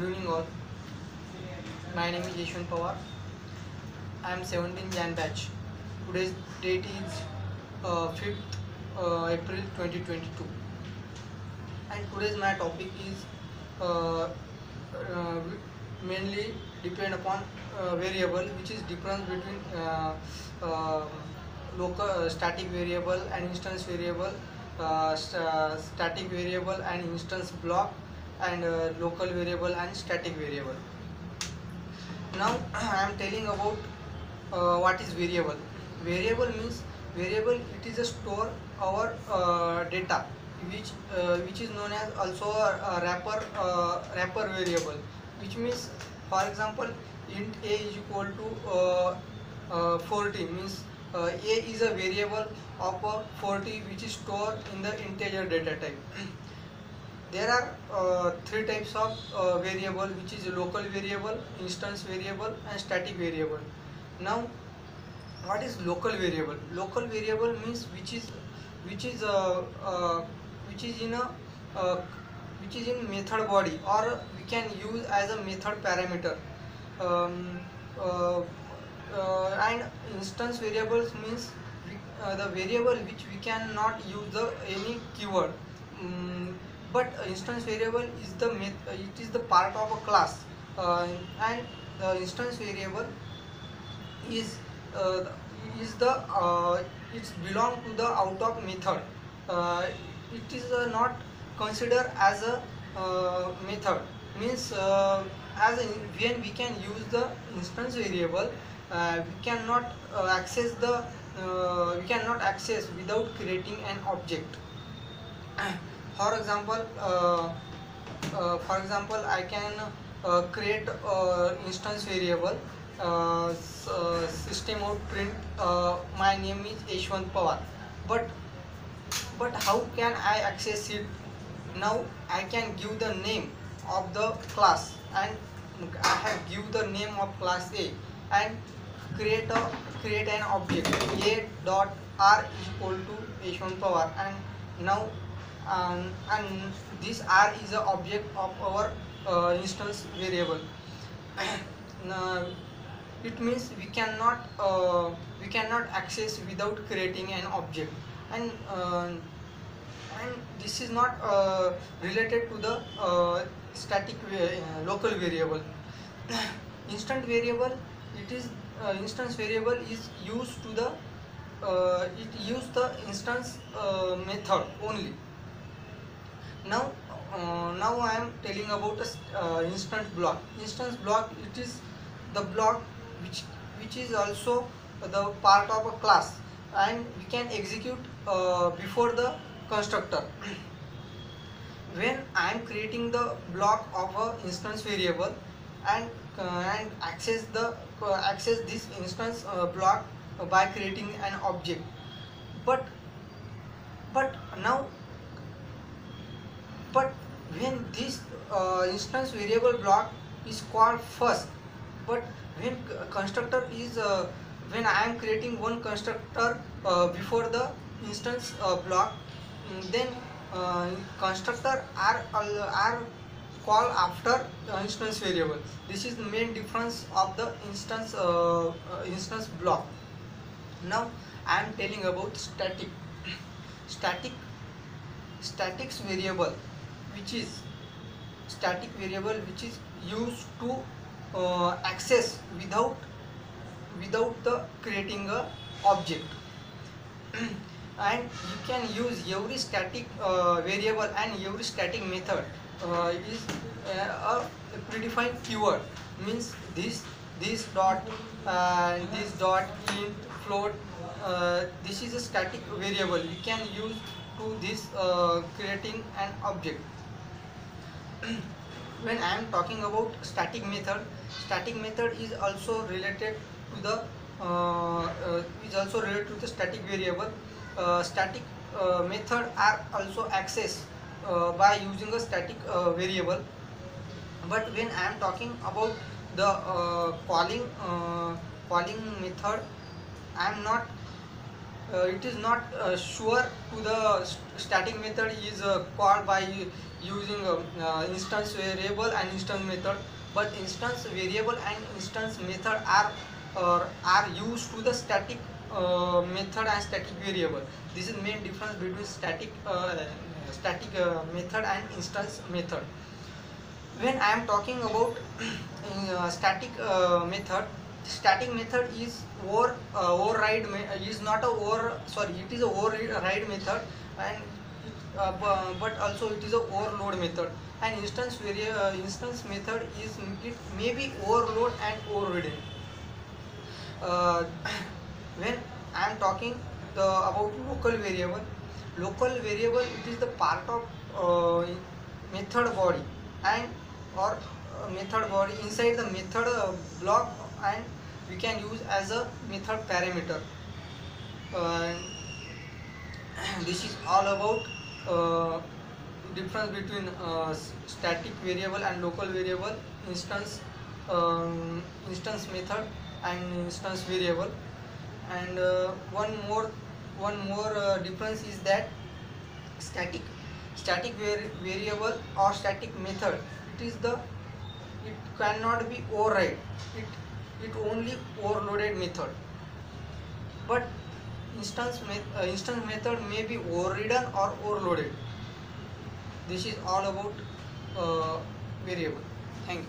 Good evening all. My name is Yeshwant Pawar. I am 17 Jan batch. Today's date is 5th April 2022. And today's my topic is uh, uh, mainly depend upon variable, which is difference between uh, local static variable and instance variable, static variable and instance block, and local variable and static variable. Now I am telling about what is variable. Variable means variable. It is a store our data, which is known as also a wrapper variable. Which means, for example, int a is equal to 40 means a is a variable of 40 which is stored in the integer data type. There are three types of variable, which is local variable, instance variable and static variable. Now what is local variable? Local variable means which is uh, uh, which is in a uh, which is in method body, or we can use as a method parameter. um, uh, and instance variables means the variable which we cannot use the any keyword. um, but instance variable is it is the part of a class, and the instance variable is uh, the it's belong to the out of method. uh, it is not considered as a method. Means as a, when we can use the instance variable, we cannot we cannot access without creating an object. for example I can create instance variable, system out print my name is Yeshwant Pawar. But how can I access it? Now I can give the name of the class, and I have give the name of class A, and create an object a dot r is equal to Yeshwant Pawar. And now and this r is the object of our instance variable. Now, it means we cannot access without creating an object. And uh, and this is not related to the local variable. Instant variable, it is instance variable is used to the it use the instance method only. Now I am telling about a instance block. Instance block, it is the block which is also the part of a class, and we can execute before the constructor. When I am creating the block of a instance variable, and access this instance block by creating an object. But but now but when this instance variable block is called first, but when constructor is when I am creating one constructor before the instance block, then constructor are called after instance variable. This is the main difference of the instance block. Now I am telling about static statics variable, which is used to access without the creating a object. And you can use every static variable and every static method is a predefined keyword. Means this dot and this dot, int, float, this is a static variable we can use to this creating an object. When I am talking about static method is also related to the static variable. Static method are also accessed by using a static variable. But when I am talking about the calling method, I am not it is not sure to the static method is called by using instance variable and instance method, but instance variable and instance method are used to the static method and static variable. This is main difference between static method and instance method. When I am talking about static method is override is not a it is a override method, and but also it is a overload method. And instance method is, it may be overload and overridden. uh, when I am talking about local variable, it is the part of method body and or method body inside the method block, and we can use as a method parameter. uh, this is all about difference between static variable and local variable, instance instance method and instance variable. And one more difference is that static variable or static method, it cannot be override, it only overloaded method. But instance method may be overridden or overloaded. This is all about variable. Thank you.